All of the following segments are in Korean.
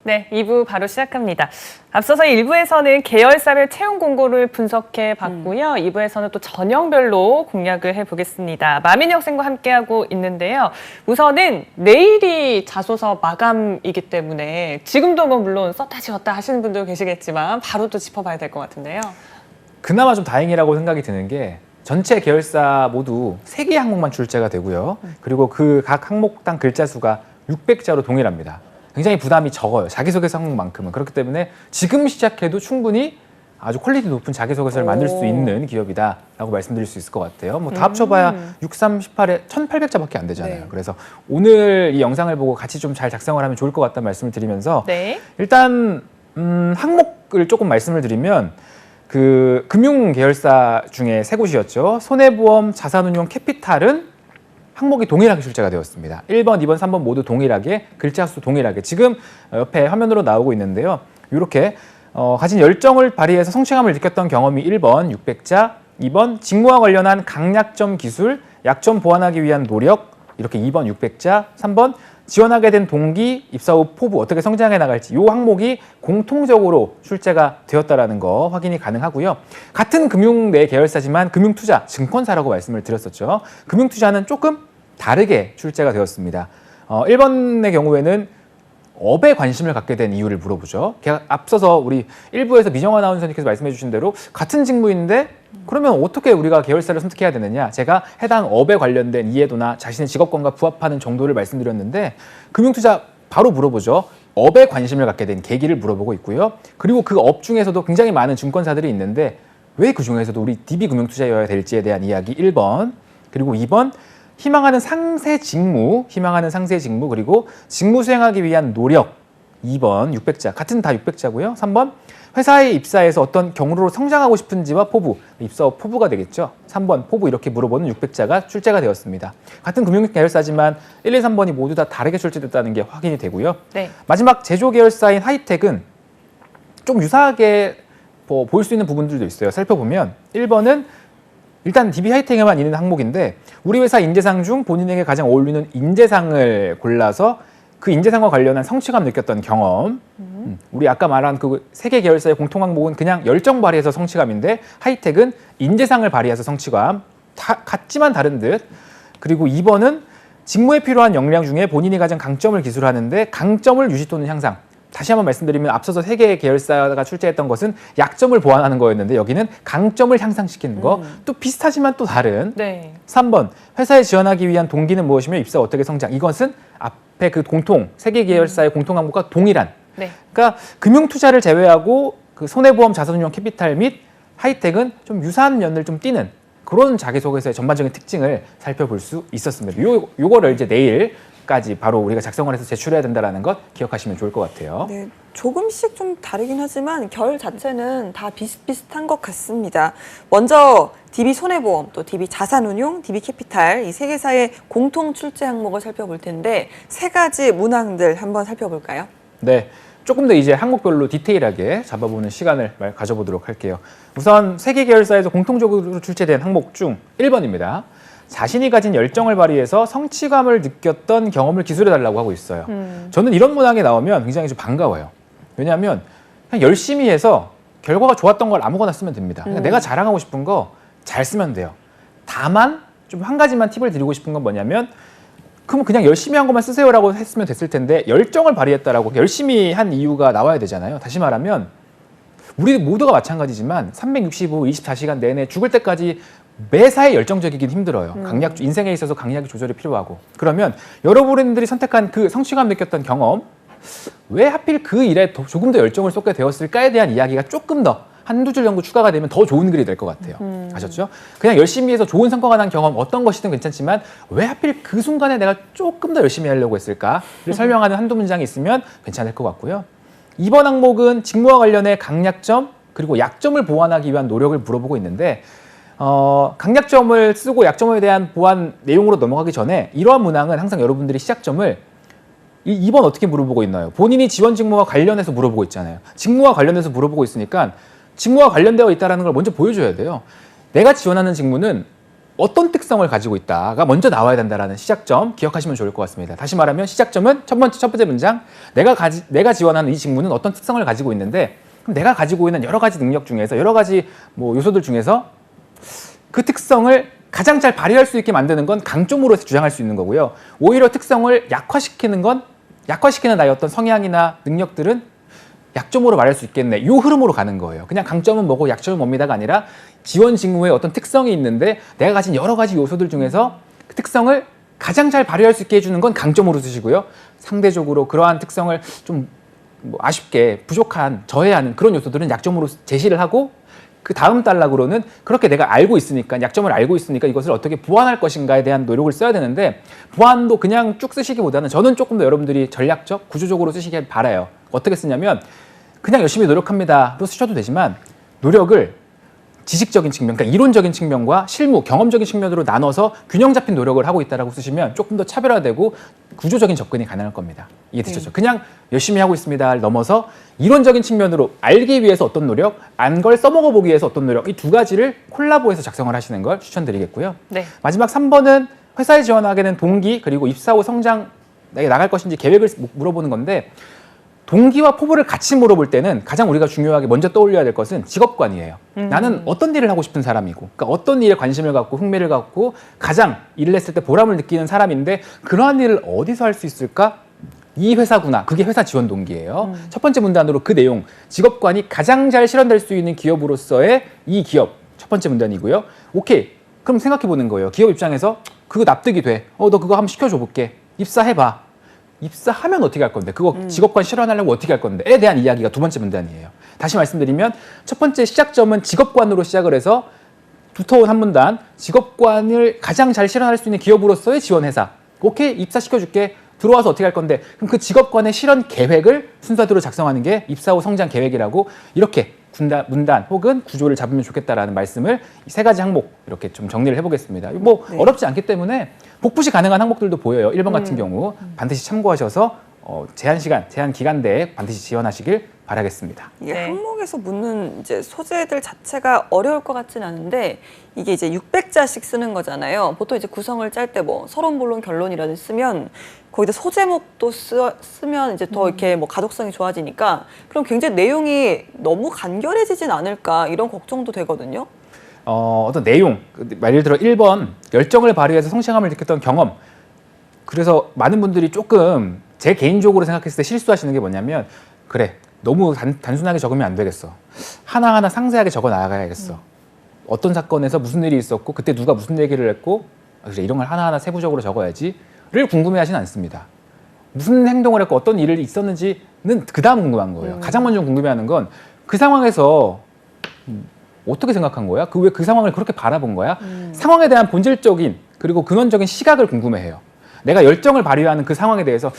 네, 2부 바로 시작합니다. 앞서서 1부에서는 계열사별 채용 공고를 분석해 봤고요. 2부에서는 또 전형별로 공략을 해보겠습니다. 마민희 학생과 함께하고 있는데요. 우선은 내일이 자소서 마감이기 때문에 지금도 뭐 물론 썼다 지웠다 하시는 분도 계시겠지만 바로 또 짚어봐야 될 것 같은데요. 그나마 좀 다행이라고 생각이 드는 게 전체 계열사 모두 3개 항목만 출제가 되고요. 그리고 그 각 항목당 글자 수가 600자로 동일합니다. 굉장히 부담이 적어요. 자기소개서 항목만큼은. 그렇기 때문에 지금 시작해도 충분히 아주 퀄리티 높은 자기소개서를 만들 수 있는 기업이다라고 말씀드릴 수 있을 것 같아요. 뭐 다 합쳐봐야 6, 3, 18에 1,800자밖에 안 되잖아요. 네. 그래서 오늘 이 영상을 보고 같이 좀 잘 작성을 하면 좋을 것 같다는 말씀을 드리면서 네. 일단 항목을 조금 말씀을 드리면 그 금융 계열사 중에 3곳이었죠. 손해보험, 자산운용, 캐피탈은 항목이 동일하게 출제가 되었습니다. 1번, 2번, 3번 모두 동일하게, 글자 수 동일하게. 지금 옆에 화면으로 나오고 있는데요. 이렇게 가진 열정을 발휘해서 성취감을 느꼈던 경험이 1번 600자, 2번 직무와 관련한 강약점 기술, 약점 보완하기 위한 노력, 이렇게 2번 600자, 3번 지원하게 된 동기, 입사 후 포부, 어떻게 성장해 나갈지 이 항목이 공통적으로 출제가 되었다는 거 확인이 가능하고요. 같은 금융 내 계열사지만 금융투자, 증권사라고 말씀을 드렸었죠. 금융투자는 조금 다르게 출제가 되었습니다. 1번의 경우에는 업에 관심을 갖게 된 이유를 물어보죠. 앞서서 우리 1부에서 민영 아나운서님께서 말씀해 주신 대로 같은 직무인데 그러면 어떻게 우리가 계열사를 선택해야 되느냐. 제가 해당 업에 관련된 이해도나 자신의 직업관과 부합하는 정도를 말씀드렸는데 금융투자 바로 물어보죠. 업에 관심을 갖게 된 계기를 물어보고 있고요. 그리고 그 업 중에서도 굉장히 많은 증권사들이 있는데 왜 그 중에서도 우리 DB금융투자여야 될지에 대한 이야기 1번. 그리고 2번 희망하는 상세 직무, 그리고 직무 수행하기 위한 노력 2번 600자, 같은 다 600자고요. 3번 회사에 입사해서 어떤 경로로 성장하고 싶은지와 포부, 입사 포부가 되겠죠. 3번 포부 이렇게 물어보는 600자가 출제가 되었습니다. 같은 금융 계열사지만 1, 2, 3번이 모두 다 다르게 출제됐다는 게 확인이 되고요. 네. 마지막 제조 계열사인 하이텍은 좀 유사하게 볼 수 있는 부분들도 있어요. 살펴보면 1번은 일단 DB 하이텍에만 있는 항목인데 우리 회사 인재상 중 본인에게 가장 어울리는 인재상을 골라서 그 인재상과 관련한 성취감 느꼈던 경험. 우리 아까 말한 그 3개 계열사의 공통 항목은 그냥 열정 발휘해서 성취감인데 하이텍은 인재상을 발휘해서 성취감. 같지만 다른 듯. 그리고 2번은 직무에 필요한 역량 중에 본인이 가장 강점을 기술하는데 강점을 유지 또는 향상. 다시 한번 말씀드리면 앞서서 3개의 계열사가 출제했던 것은 약점을 보완하는 거였는데 여기는 강점을 향상시키는 거. 또 비슷하지만 또 다른. 네. 3번 회사에 지원하기 위한 동기는 무엇이며 입사 어떻게 성장. 이것은 앞에 그 공통 3개 계열사의 공통 항목과 동일한. 네. 그러니까 금융투자를 제외하고 그 손해보험, 자산운용, 캐피탈 및 하이텍은 좀 유사한 면을 좀 띠는 그런 자기소개서의 전반적인 특징을 살펴볼 수 있었습니다. 요거를 이제 내일까지 바로 우리가 작성을 해서 제출해야 된다는 것 기억하시면 좋을 것 같아요. 네, 조금씩 좀 다르긴 하지만 결 자체는 다 비슷비슷한 것 같습니다. 먼저 DB 손해보험, 또 DB 자산운용, DB 캐피탈 이 3개사의 공통 출제 항목을 살펴볼 텐데 3가지 문항들 한번 살펴볼까요? 네. 조금 더 이제 항목별로 디테일하게 잡아보는 시간을 가져보도록 할게요. 우선 3개 계열사에서 공통적으로 출제된 항목 중 1번입니다. 자신이 가진 열정을 발휘해서 성취감을 느꼈던 경험을 기술해달라고 하고 있어요. 저는 이런 문항이 나오면 굉장히 좀 반가워요. 왜냐하면 그냥 열심히 해서 결과가 좋았던 걸 아무거나 쓰면 됩니다. 그러니까 내가 자랑하고 싶은 거 잘 쓰면 돼요. 다만 좀 한 가지만 팁을 드리고 싶은 건 뭐냐면 그럼 그냥 열심히 한 것만 쓰세요라고 했으면 됐을 텐데 열정을 발휘했다라고 열심히 한 이유가 나와야 되잖아요. 다시 말하면 우리 모두가 마찬가지지만 365, 24시간 내내 죽을 때까지 매사에 열정적이긴 힘들어요. 인생에 있어서 강약의 조절이 필요하고. 그러면 여러분들이 선택한 그 성취감 느꼈던 경험, 왜 하필 그 일에 조금 더 열정을 쏟게 되었을까에 대한 이야기가 조금 더 한두 줄 정도 추가가 되면 더 좋은 글이 될 것 같아요. 아셨죠? 그냥 열심히 해서 좋은 성과가 난 경험 어떤 것이든 괜찮지만 왜 하필 그 순간에 내가 조금 더 열심히 하려고 했을까를 설명하는 한두 문장이 있으면 괜찮을 것 같고요. 2번 항목은 직무와 관련해 강약점 그리고 약점을 보완하기 위한 노력을 물어보고 있는데 강약점을 쓰고 약점에 대한 보완 내용으로 넘어가기 전에 이러한 문항은 항상 여러분들이 시작점을 2번 어떻게 물어보고 있나요? 본인이 지원 직무와 관련해서 물어보고 있잖아요. 직무와 관련해서 물어보고 있으니까 직무와 관련되어 있다는 걸 먼저 보여줘야 돼요. 내가 지원하는 직무는 어떤 특성을 가지고 있다가 먼저 나와야 된다라는 시작점 기억하시면 좋을 것 같습니다. 다시 말하면 시작점은 첫 번째 문장, 내가 지원하는 이 직무는 어떤 특성을 가지고 있는데, 그럼 내가 가지고 있는 여러 가지 능력 중에서 여러 가지 뭐 요소들 중에서 그 특성을 가장 잘 발휘할 수 있게 만드는 건 강점으로 주장할 수 있는 거고요. 오히려 특성을 약화시키는 나의 어떤 성향이나 능력들은 약점으로 말할 수 있겠네. 이 흐름으로 가는 거예요. 그냥 강점은 뭐고 약점은 뭡니다가 아니라 지원 직무에 어떤 특성이 있는데 내가 가진 여러 가지 요소들 중에서 그 특성을 가장 잘 발휘할 수 있게 해주는 건 강점으로 쓰시고요. 상대적으로 그러한 특성을 좀 뭐 아쉽게 부족한, 저해하는 그런 요소들은 약점으로 제시를 하고, 그 다음 단락으로는 그렇게 내가 알고 있으니까, 약점을 알고 있으니까 이것을 어떻게 보완할 것인가에 대한 노력을 써야 되는데, 보완도 그냥 쭉 쓰시기보다는 저는 조금 더 여러분들이 전략적, 구조적으로 쓰시길 바라요. 어떻게 쓰냐면 그냥 열심히 노력합니다로 쓰셔도 되지만, 노력을 지식적인 측면, 그러니까 이론적인 측면과 실무, 경험적인 측면으로 나눠서 균형 잡힌 노력을 하고 있다고 쓰시면 조금 더 차별화되고 구조적인 접근이 가능할 겁니다. 이해되셨죠? 그냥 열심히 하고 있습니다를 넘어서 이론적인 측면으로 알기 위해서 어떤 노력, 안 걸 써먹어 보기 위해서 어떤 노력, 이 두 가지를 콜라보해서 작성을 하시는 걸 추천드리겠고요. 네. 마지막 3번은 회사에 지원하게 된 동기, 그리고 입사 후 성장에 나갈 것인지 계획을 물어보는 건데, 동기와 포부를 같이 물어볼 때는 가장 우리가 중요하게 먼저 떠올려야 될 것은 직업관이에요. 나는 어떤 일을 하고 싶은 사람이고, 그러니까 어떤 일에 관심을 갖고 흥미를 갖고 가장 일을 했을 때 보람을 느끼는 사람인데, 그러한 일을 어디서 할 수 있을까? 이 회사구나. 그게 회사 지원 동기예요. 첫 번째 문단으로 그 내용, 직업관이 가장 잘 실현될 수 있는 기업으로서의 이 기업, 첫 번째 문단이고요. 오케이. 그럼 생각해 보는 거예요. 기업 입장에서 그거 납득이 돼. 너 그거 한번 시켜줘 볼게. 입사해봐. 입사하면 어떻게 할 건데, 그거 직업관 실현하려고 어떻게 할 건데에 대한 이야기가 두 번째 문단이에요. 다시 말씀드리면 첫 번째 시작점은 직업관으로 시작을 해서 두터운 한 문단, 직업관을 가장 잘 실현할 수 있는 기업으로서의 지원회사. 오케이, 입사시켜줄게. 들어와서 어떻게 할 건데, 그럼 그 직업관의 실현 계획을 순서대로 작성하는 게 입사 후 성장 계획이라고, 이렇게 문단 혹은 구조를 잡으면 좋겠다라는 말씀을 이 세 가지 항목 이렇게 좀 정리를 해보겠습니다. 뭐 네. 어렵지 않기 때문에 복붙이 가능한 항목들도 보여요. 1번 같은 경우 반드시 참고하셔서 제한 기간 내에 반드시 지원하시길 바라겠습니다. 이게 네. 항목에서 묻는 이제 소재들 자체가 어려울 것 같진 않은데, 이게 이제 600자씩 쓰는 거잖아요. 보통 이제 구성을 짤 때 뭐 서론, 본론, 결론이라든지 쓰면 거기다 소제목도 쓰면 이제 더 이렇게 뭐 가독성이 좋아지니까, 그럼 굉장히 내용이 너무 간결해지진 않을까, 이런 걱정도 되거든요. 어떤 내용, 예를 들어 1번 열정을 발휘해서 성취감을 느꼈던 경험. 그래서 많은 분들이 조금 제 개인적으로 생각했을 때 실수하시는 게 뭐냐면, 그래, 너무 단순하게 적으면 안 되겠어. 하나하나 상세하게 적어 나가야겠어. 어떤 사건에서 무슨 일이 있었고, 그때 누가 무슨 얘기를 했고, 그래, 이런 걸 하나하나 세부적으로 적어야지를 궁금해하지는 않습니다. 무슨 행동을 했고 어떤 일이 있었는지는 그 다음 궁금한 거예요. 가장 먼저 궁금해하는 건 그 상황에서 어떻게 생각한 거야? 왜 그 상황을 그렇게 바라본 거야? 상황에 대한 본질적인 그리고 근원적인 시각을 궁금해해요. 내가 열정을 발휘하는 그 상황에 대해서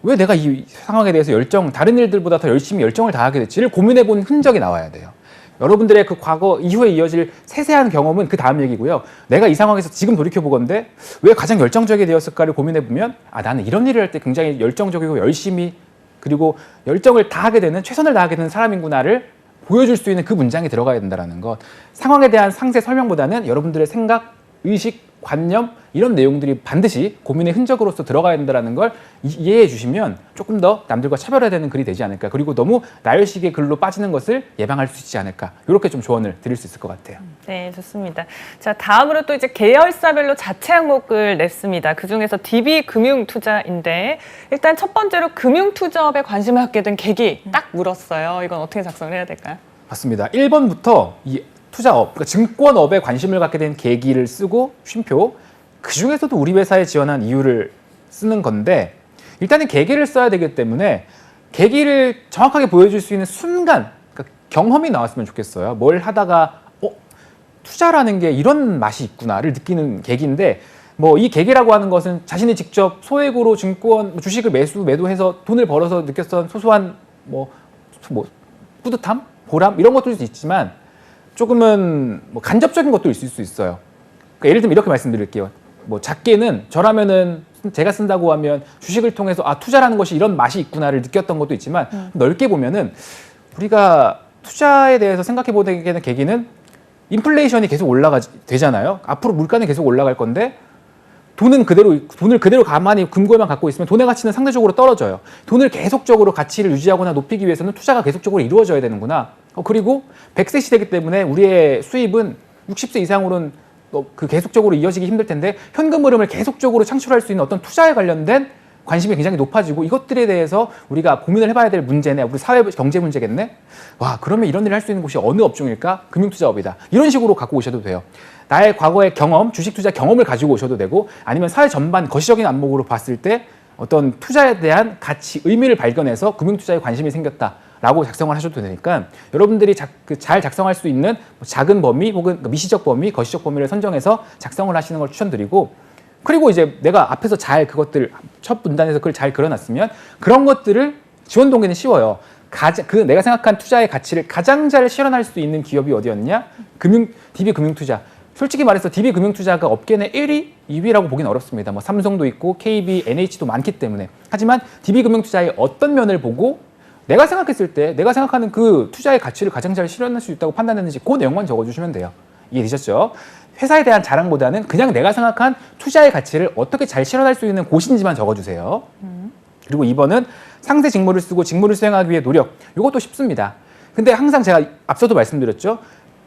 왜 내가 이 상황에 대해서 다른 일들보다 더 열심히 열정을 다하게 됐지를 고민해본 흔적이 나와야 돼요. 여러분들의 그 과거 이후에 이어질 세세한 경험은 그 다음 얘기고요. 내가 이 상황에서 지금 돌이켜보건데 왜 가장 열정적이 되었을까를 고민해보면, 나는 이런 일을 할 때 굉장히 열정적이고 열심히, 그리고 열정을 다하게 되는, 최선을 다하게 되는 사람이구나를 보여줄 수 있는 그 문장이 들어가야 된다는 것. 상황에 대한 상세 설명보다는 여러분들의 생각, 의식, 관념, 이런 내용들이 반드시 고민의 흔적으로서 들어가야 된다는 걸 이해해 주시면 조금 더 남들과 차별화되는 글이 되지 않을까. 그리고 너무 나열식의 글로 빠지는 것을 예방할 수 있지 않을까. 이렇게 좀 조언을 드릴 수 있을 것 같아요. 네, 좋습니다. 자, 다음으로 또 이제 계열사별로 자체 항목을 냈습니다. 그중에서 DB 금융투자인데, 일단 첫 번째로 금융투자업에 관심을 갖게 된 계기 딱 물었어요. 이건 어떻게 작성을 해야 될까요? 맞습니다. 1번부터 이 투자업, 그러니까 증권업에 관심을 갖게 된 계기를 쓰고 쉼표, 그 중에서도 우리 회사에 지원한 이유를 쓰는 건데, 일단은 계기를 써야 되기 때문에 계기를 정확하게 보여줄 수 있는 순간, 그러니까 경험이 나왔으면 좋겠어요. 뭘 하다가 투자라는 게 이런 맛이 있구나를 느끼는 계기인데, 뭐 이 계기라고 하는 것은 자신이 직접 소액으로 증권 주식을 매도해서 돈을 벌어서 느꼈던 소소한 뭐 뿌듯함, 보람 이런 것도 있지만, 조금은 뭐 간접적인 것도 있을 수 있어요. 그러니까 예를 들면 이렇게 말씀드릴게요. 뭐 작게는 저라면은 제가 쓴다고 하면 주식을 통해서 투자라는 것이 이런 맛이 있구나를 느꼈던 것도 있지만, 넓게 보면은 우리가 투자에 대해서 생각해 보게 되는 계기는 인플레이션이 계속 되잖아요. 앞으로 물가는 계속 올라갈 건데 돈을 그대로 가만히 금고에만 갖고 있으면 돈의 가치는 상대적으로 떨어져요. 돈을 계속적으로 가치를 유지하거나 높이기 위해서는 투자가 계속적으로 이루어져야 되는구나. 그리고 100세 시대이기 때문에 우리의 수입은 60세 이상으로는 그 계속적으로 이어지기 힘들 텐데 현금 흐름을 계속적으로 창출할 수 있는 어떤 투자에 관련된 관심이 굉장히 높아지고 이것들에 대해서 우리가 고민을 해봐야 될 문제네. 우리 사회 경제 문제겠네. 와, 그러면 이런 일을 할 수 있는 곳이 어느 업종일까? 금융투자업이다. 이런 식으로 갖고 오셔도 돼요. 나의 과거의 경험, 주식 투자 경험을 가지고 오셔도 되고 아니면 사회 전반 거시적인 안목으로 봤을 때 어떤 투자에 대한 가치, 의미를 발견해서 금융투자에 관심이 생겼다라고 작성을 하셔도 되니까 여러분들이 잘 작성할 수 있는 작은 범위 혹은 미시적 범위, 거시적 범위를 선정해서 작성을 하시는 걸 추천드리고 그리고 이제 내가 앞에서 잘 그것들 첫 문단에서 그걸 잘 그려놨으면 그런 것들을 지원 동기는 쉬워요. 내가 생각한 투자의 가치를 가장 잘 실현할 수 있는 기업이 어디였냐? DB 금융투자. 솔직히 말해서 DB 금융투자가 업계 내 1위, 2위라고 보기는 어렵습니다. 뭐 삼성도 있고 KB, NH도 많기 때문에. 하지만 DB 금융투자의 어떤 면을 보고 내가 생각했을 때 내가 생각하는 그 투자의 가치를 가장 잘 실현할 수 있다고 판단했는지 그 내용만 적어주시면 돼요. 이해되셨죠? 회사에 대한 자랑보다는 그냥 내가 생각한 투자의 가치를 어떻게 잘 실현할 수 있는 곳인지만 적어주세요. 그리고 2번은 상세 직무를 쓰고 직무를 수행하기 위해 노력. 이것도 쉽습니다. 근데 항상 제가 앞서도 말씀드렸죠.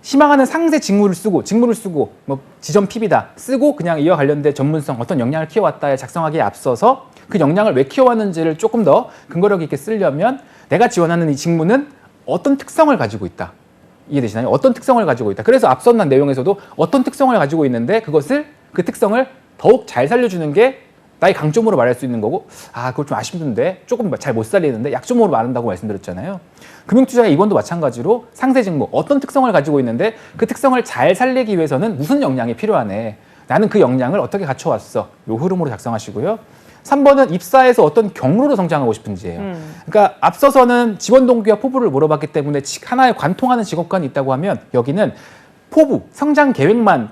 희망하는 상세 직무를 쓰고 뭐 지점 PB다 쓰고 그냥 이와 관련된 전문성 어떤 역량을 키워왔다에 작성하기에 앞서서 그 역량을 왜 키워왔는지를 조금 더 근거력 있게 쓰려면 내가 지원하는 이 직무는 어떤 특성을 가지고 있다. 이해되시나요? 어떤 특성을 가지고 있다. 그래서 앞선 내용에서도 어떤 특성을 가지고 있는데 그 특성을 더욱 잘 살려주는 게 나의 강점으로 말할 수 있는 거고 그걸 좀 아쉽던데 조금 잘 못 살리는데 약점으로 말한다고 말씀드렸잖아요. 금융투자의 이번도 마찬가지로 상세 직무 어떤 특성을 가지고 있는데 그 특성을 잘 살리기 위해서는 무슨 역량이 필요하네. 나는 그 역량을 어떻게 갖춰왔어. 요 흐름으로 작성하시고요. 3번은 입사해서 어떤 경로로 성장하고 싶은지예요. 그러니까 앞서서는 지원 동기와 포부를 물어봤기 때문에 하나에 관통하는 직업관이 있다고 하면 여기는 포부, 성장 계획만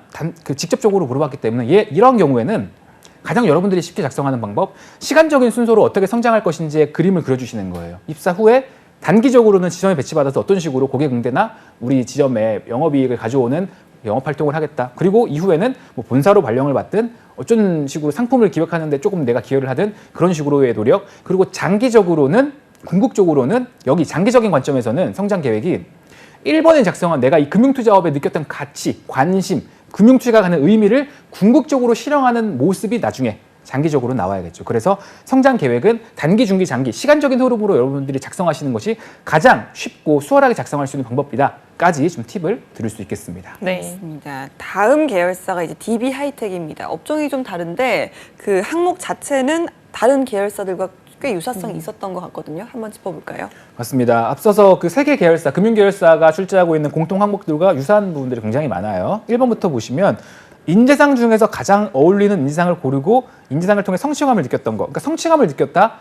직접적으로 물어봤기 때문에 이런 경우에는 가장 여러분들이 쉽게 작성하는 방법, 시간적인 순서로 어떻게 성장할 것인지의 그림을 그려주시는 거예요. 입사 후에 단기적으로는 지점에 배치받아서 어떤 식으로 고객 응대나 우리 지점에 영업이익을 가져오는 영업활동을 하겠다. 그리고 이후에는 뭐 본사로 발령을 받든 어쩐 식으로 상품을 기획하는데 조금 내가 기여를 하든 그런 식으로의 노력. 그리고 장기적으로는 궁극적으로는 여기 장기적인 관점에서는 성장 계획이 1번에 작성한 내가 이 금융투자업에 느꼈던 가치, 관심, 금융투자가 가는 의미를 궁극적으로 실현하는 모습이 나중에 장기적으로 나와야겠죠. 그래서 성장 계획은 단기, 중기, 장기, 시간적인 흐름으로 여러분들이 작성하시는 것이 가장 쉽고 수월하게 작성할 수 있는 방법이다까지 좀 팁을 드릴 수 있겠습니다. 네. 그렇습니다. 다음 계열사가 이제 DB 하이텍입니다. 업종이 좀 다른데 그 항목 자체는 다른 계열사들과 꽤 유사성이 있었던 것 같거든요. 한번 짚어볼까요? 맞습니다. 앞서서 그 세 개 계열사, 금융 계열사가 출제하고 있는 공통 항목들과 유사한 부분들이 굉장히 많아요. 1번부터 보시면 인재상 중에서 가장 어울리는 인재상을 고르고 인재상을 통해 성취감을 느꼈던 거. 그러니까 성취감을 느꼈다.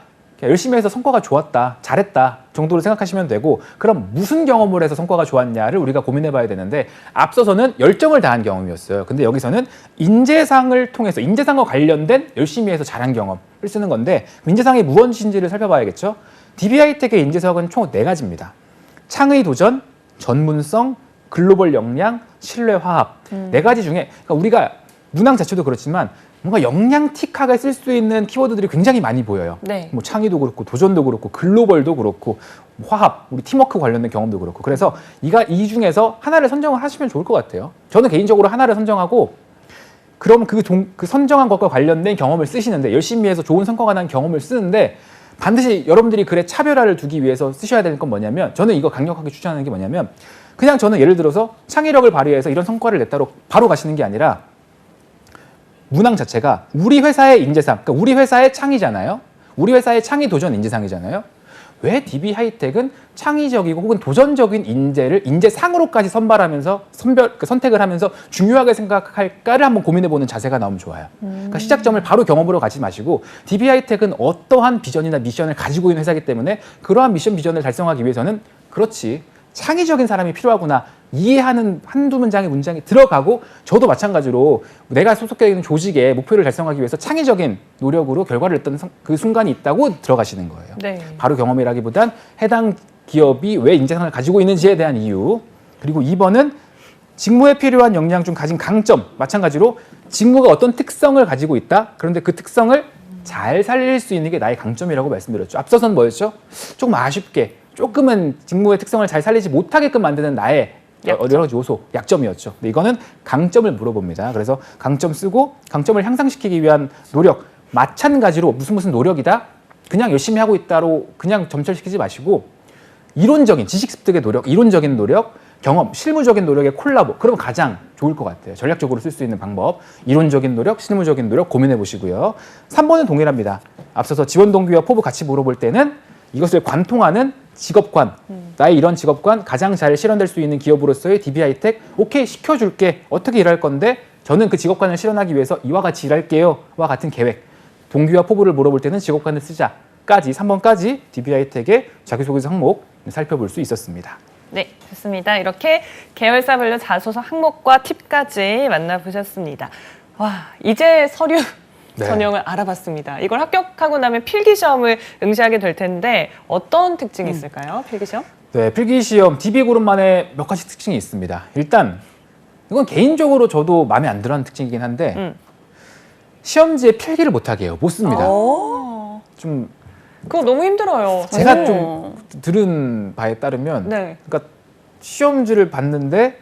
열심히 해서 성과가 좋았다, 잘했다 정도로 생각하시면 되고 그럼 무슨 경험을 해서 성과가 좋았냐를 우리가 고민해 봐야 되는데 앞서서는 열정을 다한 경험이었어요. 근데 여기서는 인재상을 통해서 인재상과 관련된 열심히 해서 잘한 경험을 쓰는 건데 인재상이 무엇인지를 살펴봐야겠죠. DB 하이텍의 인재석은 총 4가지입니다. 창의 도전, 전문성, 글로벌 역량, 신뢰 화합 4가지 중에 그러니까 우리가 문항 자체도 그렇지만 뭔가 역량틱하게 쓸 수 있는 키워드들이 굉장히 많이 보여요. 네. 뭐 창의도 그렇고 도전도 그렇고 글로벌도 그렇고 화합, 우리 팀워크 관련된 경험도 그렇고 그래서 이 중에서 하나를 선정을 하시면 좋을 것 같아요. 저는 개인적으로 하나를 선정하고 그럼 그 선정한 것과 관련된 경험을 쓰시는데 열심히 해서 좋은 성과가 난 경험을 쓰는데 반드시 여러분들이 글에 차별화를 두기 위해서 쓰셔야 되는 건 뭐냐면 저는 이거 강력하게 추천하는 게 뭐냐면 그냥 저는 예를 들어서 창의력을 발휘해서 이런 성과를 냈다로 바로 가시는 게 아니라 문항 자체가 우리 회사의 인재상, 그러니까 우리 회사의 창의잖아요. 우리 회사의 창의 도전 인재상이잖아요. 왜 DB 하이텍은 창의적이고 혹은 도전적인 인재를 인재상으로까지 선택을 하면서 중요하게 생각할까를 한번 고민해보는 자세가 나오면 좋아요. 그러니까 시작점을 바로 경험으로 가지 마시고 DB 하이텍은 어떠한 비전이나 미션을 가지고 있는 회사이기 때문에 그러한 미션 비전을 달성하기 위해서는 그렇지 창의적인 사람이 필요하구나 이해하는 한두 문장이 들어가고 저도 마찬가지로 내가 소속되어 있는 조직의 목표를 달성하기 위해서 창의적인 노력으로 결과를 냈던 그 순간이 있다고 들어가시는 거예요. 네. 바로 경험이라기보단 해당 기업이 왜 인재상을 가지고 있는지에 대한 이유. 그리고 2번은 직무에 필요한 역량 중 가진 강점, 마찬가지로 직무가 어떤 특성을 가지고 있다. 그런데 그 특성을 잘 살릴 수 있는 게 나의 강점이라고 말씀드렸죠. 앞서서는 뭐였죠? 조금 아쉽게 조금은 직무의 특성을 잘 살리지 못하게끔 만드는 나의 약점. 여러 가지 요소, 약점이었죠. 근데 이거는 강점을 물어봅니다. 그래서 강점 쓰고 강점을 향상시키기 위한 노력, 마찬가지로 무슨 노력이다? 그냥 열심히 하고 있다로 그냥 점철시키지 마시고 이론적인 지식 습득의 노력, 이론적인 노력, 경험, 실무적인 노력의 콜라보. 그러면 가장 좋을 것 같아요. 전략적으로 쓸 수 있는 방법. 이론적인 노력, 실무적인 노력 고민해 보시고요. 3번은 동일합니다. 앞서서 지원 동기와 포부 같이 물어볼 때는 이것을 관통하는 직업관, 나의 이런 직업관 가장 잘 실현될 수 있는 기업으로서의 DB하이텍 오케이 시켜줄게. 어떻게 일할 건데 저는 그 직업관을 실현하기 위해서 이와 같이 일할게요. 와 같은 계획. 동기와 포부를 물어볼 때는 직업관을 쓰자까지 3번까지 DB하이텍의 자기소개서 항목 살펴볼 수 있었습니다. 네, 좋습니다. 이렇게 계열사별로 자소서 항목과 팁까지 만나보셨습니다. 와, 이제 서류 네. 전형을 알아봤습니다. 이걸 합격하고 나면 필기시험을 응시하게 될 텐데 어떤 특징이 있을까요? 필기시험? 네, 필기시험 DB그룹만의 몇 가지 특징이 있습니다. 일단 이건 개인적으로 저도 마음에 안 들어하는 특징이긴 한데 시험지에 필기를 못하게 해요. 못 씁니다. 좀 그거 너무 힘들어요. 제가 좀 들은 바에 따르면 네. 그러니까 시험지를 봤는데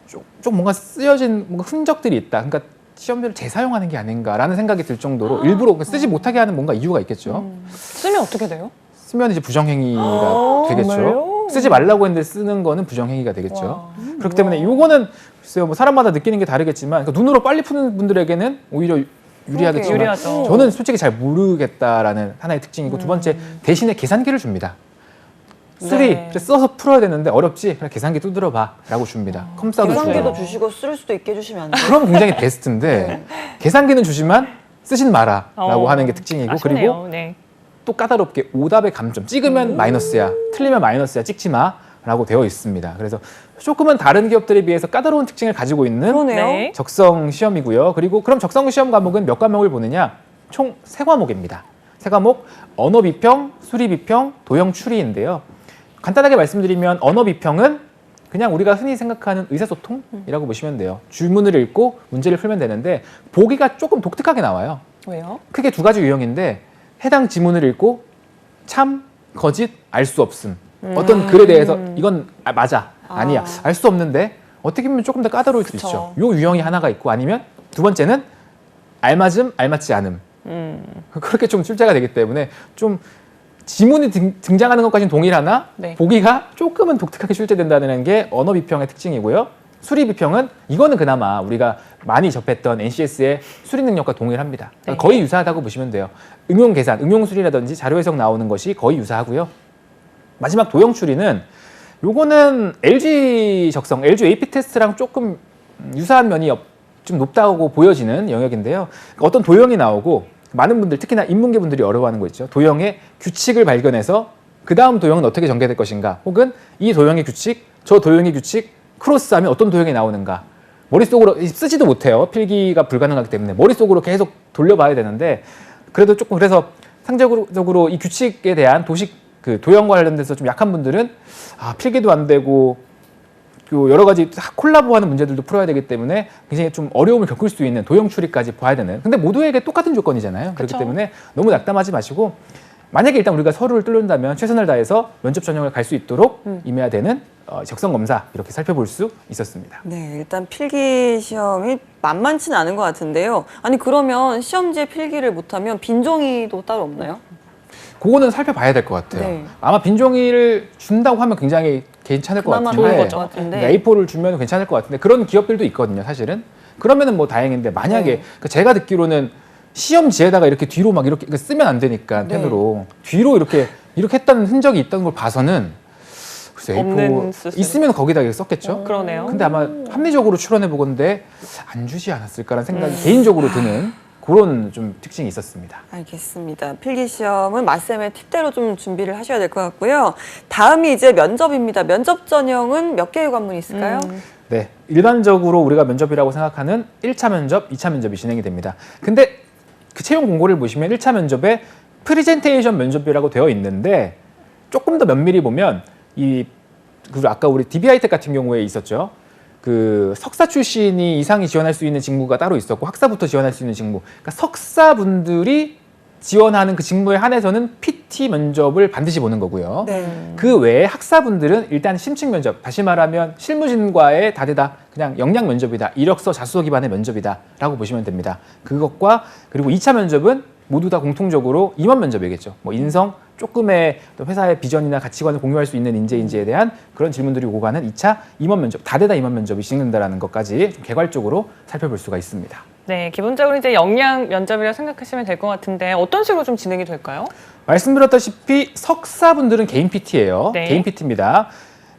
좀 뭔가 쓰여진 뭔가 흔적들이 있다. 그러니까 시험지를 재사용하는 게 아닌가라는 생각이 들 정도로 일부러 쓰지 못하게 하는 뭔가 이유가 있겠죠. 쓰면 어떻게 돼요? 쓰면 이제 부정행위가 되겠죠. 정말요? 쓰지 말라고 했는데 쓰는 거는 부정행위가 되겠죠. 와. 그렇기 때문에 이거는 글쎄요, 뭐 사람마다 느끼는 게 다르겠지만 그러니까 눈으로 빨리 푸는 분들에게는 오히려 유리하겠지만 유리하죠. 저는 솔직히 잘 모르겠다라는 하나의 특징이고 두 번째 대신에 계산기를 줍니다. 네. 써서 풀어야 되는데 어렵지? 그냥 계산기 두드려 라고 줍니다. 컴싸도 계산기도 주고. 주시고 쓸 수도 있게 해주시면 안 돼요? 그럼 굉장히 베스트인데 계산기는 주지만 쓰진 마라라고 하는 게 특징이고 아쉽네요. 그리고 네. 또 까다롭게 오답의 감점 찍으면 마이너스야 틀리면 마이너스야 찍지 마라고 되어 있습니다. 그래서 조금은 다른 기업들에 비해서 까다로운 특징을 가지고 있는 그러네요. 네. 적성 시험이고요. 그리고 그럼 적성 시험 과목은 몇 과목을 보느냐? 총 3과목입니다. 3과목 언어 비평, 수리 비평, 도형 추리인데요. 간단하게 말씀드리면 언어 비평은 그냥 우리가 흔히 생각하는 의사소통이라고 보시면 돼요. 주문을 읽고 문제를 풀면 되는데 보기가 조금 독특하게 나와요. 왜요? 크게 두 가지 유형인데 해당 지문을 읽고 참, 거짓, 알 수 없음. 어떤 글에 대해서 이건 맞아, 아니야, 알 수 없는데 어떻게 보면 조금 더 까다로울 수 그쵸. 있죠. 요 유형이 하나가 있고 아니면 두 번째는 알맞음, 알맞지 않음. 그렇게 좀 출제가 되기 때문에 좀 지문이 등장하는 것까지는 동일하나 네. 보기가 조금은 독특하게 출제된다는 게 언어 비평의 특징이고요. 수리 비평은 이거는 그나마 우리가 많이 접했던 NCS의 수리 능력과 동일합니다. 네. 거의 유사하다고 보시면 돼요. 응용 계산, 응용 수리라든지 자료 해석 나오는 것이 거의 유사하고요. 마지막 도형 추리는 요거는 LG 적성, LG AP 테스트랑 조금 유사한 면이 좀 높다고 보여지는 영역인데요. 어떤 도형이 나오고 많은 분들, 특히나 인문계 분들이 어려워하는 거 있죠. 도형의 규칙을 발견해서 그 다음 도형은 어떻게 전개될 것인가, 혹은 이 도형의 규칙, 저 도형의 규칙 크로스하면 어떤 도형이 나오는가. 머릿속으로 쓰지도 못해요. 필기가 불가능하기 때문에 머릿속으로 계속 돌려봐야 되는데 그래도 조금 그래서 상대적으로 이 규칙에 대한 도식 그 도형과 관련돼서 좀 약한 분들은 필기도 안 되고 여러 가지 콜라보하는 문제들도 풀어야 되기 때문에 굉장히 좀 어려움을 겪을 수 있는 도형 추리까지 봐야 되는. 근데 모두에게 똑같은 조건이잖아요. 그렇기 그쵸. 때문에 너무 낙담하지 마시고 만약에 일단 우리가 서류를 뚫는다면 최선을 다해서 면접 전형을 갈 수 있도록 임해야 되는 적성 검사 이렇게 살펴볼 수 있었습니다. 네, 일단 필기 시험이 만만치는 않은 것 같은데요. 아니 그러면 시험지에 필기를 못하면 빈종이도 따로 없나요? 그거는 살펴봐야 될 것 같아요. 네. 아마 빈종이를 준다고 하면 굉장히 괜찮을 것 그나마 같은데, 좋은 것 같은데. A4를 주면 괜찮을 것 같은데 그런 기업들도 있거든요. 사실은 그러면은 뭐 다행인데 만약에 네. 제가 듣기로는 시험지에다가 이렇게 뒤로 막 이렇게 쓰면 안 되니까 네. 펜으로 뒤로 이렇게 했다는 흔적이 있다는 걸 봐서는 글쎄 없는 A4 수술. 있으면 거기다 썼겠죠. 그러네요. 근데 아마 합리적으로 추론해 보건데 안 주지 않았을까라는 생각이 개인적으로 드는 그런 좀 특징이 있었습니다. 알겠습니다. 필기 시험은 맞쌤의 팁대로 좀 준비를 하셔야 될 것 같고요. 다음이 이제 면접입니다. 면접 전형은 몇 개의 관문이 있을까요? 네, 일반적으로 우리가 면접이라고 생각하는 1차 면접, 2차 면접이 진행이 됩니다. 근데 그 채용 공고를 보시면 1차 면접에 프리젠테이션 면접이라고 되어 있는데 조금 더 면밀히 보면 그리고 아까 우리 DB하이텍 같은 경우에 있었죠. 그 석사 출신이 이상이 지원할 수 있는 직무가 따로 있었고 학사부터 지원할 수 있는 직무. 그러니까 석사분들이 지원하는 그 직무에 한해서는 PT 면접을 반드시 보는 거고요. 네. 그 외에 학사분들은 일단 심층 면접, 다시 말하면 실무진과의 다대다 그냥 역량 면접이다. 이력서 자소서 기반의 면접이다라고 보시면 됩니다. 그것과 그리고 2차 면접은 모두 다 공통적으로 임원 면접이겠죠. 뭐 인성, 조금의 회사의 비전이나 가치관을 공유할 수 있는 인재인지에 대한 그런 질문들이 오고 가는 2차 임원 면접, 다대다 임원 면접이 진행된다는 것까지 좀 개괄적으로 살펴볼 수가 있습니다. 네, 기본적으로 이제 역량 면접이라 생각하시면 될 것 같은데 어떤 식으로 좀 진행이 될까요? 말씀드렸다시피 석사분들은 개인 PT예요. 네. 개인 PT입니다.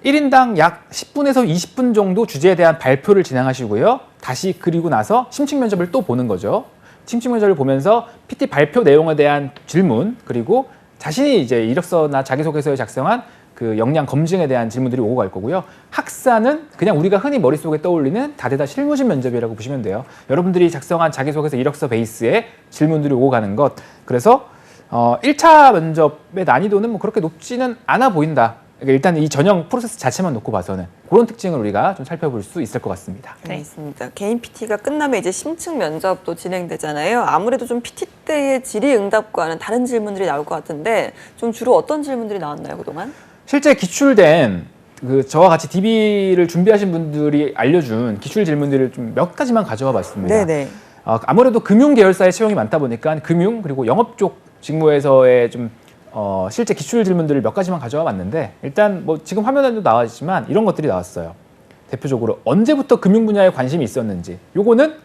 1인당 약 10분에서 20분 정도 주제에 대한 발표를 진행하시고요. 다시 그리고 나서 심층 면접을 또 보는 거죠. 심층 면접을 보면서 PT 발표 내용에 대한 질문, 그리고 자신이 이제 이력서나 자기소개서에 작성한 그 역량 검증에 대한 질문들이 오고 갈 거고요. 학사는 그냥 우리가 흔히 머릿속에 떠올리는 다대다 실무진 면접이라고 보시면 돼요. 여러분들이 작성한 자기소개서 이력서 베이스에 질문들이 오고 가는 것. 그래서 1차 면접의 난이도는 뭐 그렇게 높지는 않아 보인다. 그러니까 일단 이 전형 프로세스 자체만 놓고 봐서는 그런 특징을 우리가 좀 살펴볼 수 있을 것 같습니다. 네, 있습니다. 개인 PT가 끝나면 이제 심층 면접도 진행되잖아요. 아무래도 좀 PT 때의 질의응답과는 다른 질문들이 나올 것 같은데 좀 주로 어떤 질문들이 나왔나요, 그동안? 실제 기출된 저와 같이 DB를 준비하신 분들이 알려준 기출 질문들을 좀 몇 가지만 가져와 봤습니다. 네네. 아무래도 금융 계열사의 채용이 많다 보니까 금융 그리고 영업 쪽 직무에서의 좀 실제 기출 질문들을 몇 가지만 가져와 봤는데 일단 뭐 지금 화면에도 나와 있지만 이런 것들이 나왔어요. 대표적으로 언제부터 금융 분야에 관심이 있었는지. 요거는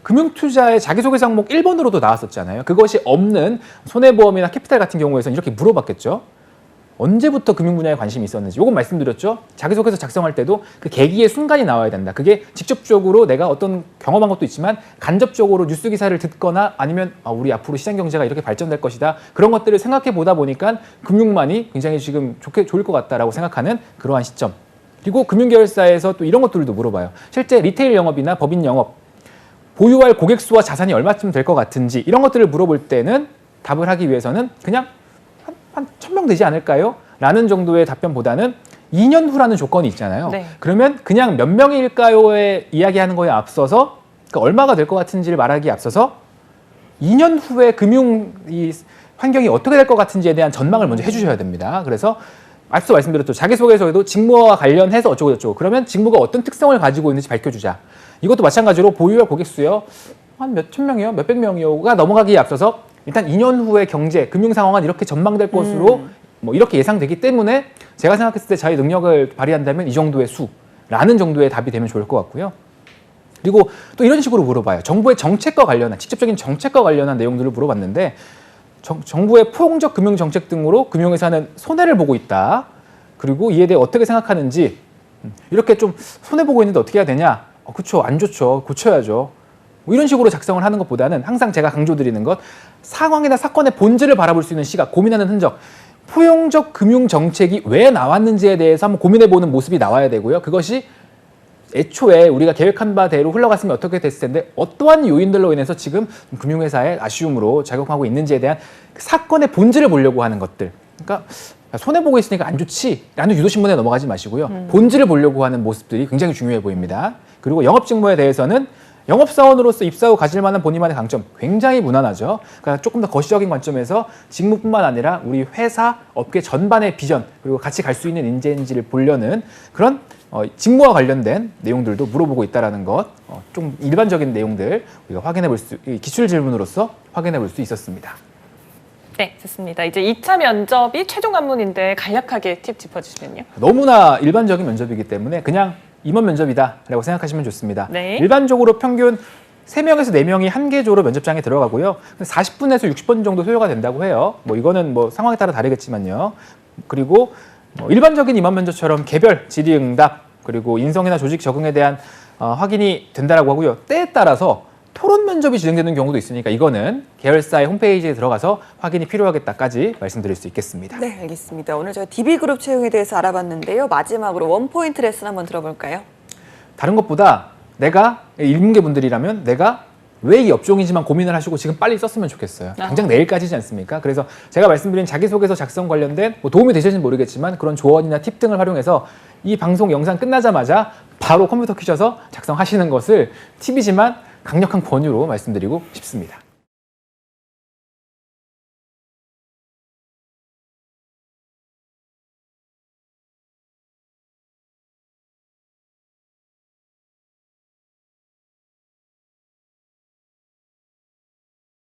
금융투자의 자기소개서 항목 1번으로도 나왔었잖아요. 그것이 없는 손해보험이나 캐피탈 같은 경우에서는 이렇게 물어봤겠죠. 언제부터 금융 분야에 관심이 있었는지. 요건 말씀드렸죠. 자기소개서 작성할 때도 그 계기의 순간이 나와야 된다. 그게 직접적으로 내가 어떤 경험한 것도 있지만 간접적으로 뉴스 기사를 듣거나 아니면 우리 앞으로 시장 경제가 이렇게 발전될 것이다. 그런 것들을 생각해 보다 보니까 금융만이 굉장히 지금 좋을 것 같다라고 생각하는 그러한 시점. 그리고 금융계열사에서 또 이런 것들도 물어봐요. 실제 리테일 영업이나 법인 영업, 보유할 고객 수와 자산이 얼마쯤 될 것 같은지 이런 것들을 물어볼 때는 답을 하기 위해서는 그냥 한 1000명 되지 않을까요? 라는 정도의 답변보다는 2년 후라는 조건이 있잖아요. 네. 그러면 그냥 몇 명일까요에 이야기하는 거에 앞서서 그러니까 얼마가 될 것 같은지를 말하기에 앞서서 2년 후에 금융 이 환경이 어떻게 될 것 같은지에 대한 전망을 먼저 해주셔야 됩니다. 그래서 앞서 말씀드렸죠. 자기소개서에도 직무와 관련해서 어쩌고 저쩌고 그러면 직무가 어떤 특성을 가지고 있는지 밝혀주자. 이것도 마찬가지로 보유할 고객 수요. 한 몇천 명이요? 몇백 명이요가 넘어가기에 앞서서 일단 2년 후의 경제, 금융 상황은 이렇게 전망될 것으로 뭐 이렇게 예상되기 때문에 제가 생각했을 때 자기 능력을 발휘한다면 이 정도의 수라는 정도의 답이 되면 좋을 것 같고요. 그리고 또 이런 식으로 물어봐요. 정부의 정책과 관련한, 직접적인 정책과 관련한 내용들을 물어봤는데 정부의 포용적 금융 정책 등으로 금융회사는 손해를 보고 있다. 그리고 이에 대해 어떻게 생각하는지 이렇게 좀 손해보고 있는데 어떻게 해야 되냐? 그렇죠. 안 좋죠. 고쳐야죠. 뭐 이런 식으로 작성을 하는 것보다는 항상 제가 강조드리는 것 상황이나 사건의 본질을 바라볼 수 있는 시각, 고민하는 흔적, 포용적 금융 정책이 왜 나왔는지에 대해서 한번 고민해보는 모습이 나와야 되고요. 그것이 애초에 우리가 계획한 바대로 흘러갔으면 어떻게 됐을 텐데 어떠한 요인들로 인해서 지금 금융회사의 아쉬움으로 작용하고 있는지에 대한 사건의 본질을 보려고 하는 것들. 그러니까 손해보고 있으니까 안 좋지 라는 유도신문에 넘어가지 마시고요. 본질을 보려고 하는 모습들이 굉장히 중요해 보입니다. 그리고 영업직무에 대해서는 영업사원으로서 입사 후 가질 만한 본인만의 강점 굉장히 무난하죠. 그러니까 조금 더 거시적인 관점에서 직무뿐만 아니라 우리 회사, 업계 전반의 비전 그리고 같이 갈 수 있는 인재인지를 보려는 그런 직무와 관련된 내용들도 물어보고 있다는 것, 좀 일반적인 내용들 우리가 확인해 볼 수, 기출 질문으로서 확인해 볼 수 있었습니다. 네, 좋습니다. 이제 2차 면접이 최종 관문인데 간략하게 팁 짚어주시면요. 너무나 일반적인 면접이기 때문에 그냥 임원 면접이다라고 생각하시면 좋습니다. 네. 일반적으로 평균 3명에서 4명이 한 개조로 면접장에 들어가고요. 40분에서 60분 정도 소요가 된다고 해요. 뭐 이거는 뭐 상황에 따라 다르겠지만요. 그리고 일반적인 임원 면접처럼 개별 질의응답 그리고 인성이나 조직 적응에 대한 확인이 된다라고 하고요. 때에 따라서 토론 면접이 진행되는 경우도 있으니까 이거는 계열사의 홈페이지에 들어가서 확인이 필요하겠다까지 말씀드릴 수 있겠습니다. 네, 알겠습니다. 오늘 저희 DB그룹 채용에 대해서 알아봤는데요. 마지막으로 원포인트 레슨 한번 들어볼까요? 다른 것보다 내가 일문계 분들이라면 내가 왜 이 업종인지만 고민을 하시고 지금 빨리 썼으면 좋겠어요. 당장 내일까지지 않습니까? 그래서 제가 말씀드린 자기소개서 작성 관련된 뭐 도움이 되실지는 모르겠지만 그런 조언이나 팁 등을 활용해서 이 방송 영상 끝나자마자 바로 컴퓨터 켜셔서 작성하시는 것을 팁이지만 강력한 권유로 말씀드리고 싶습니다.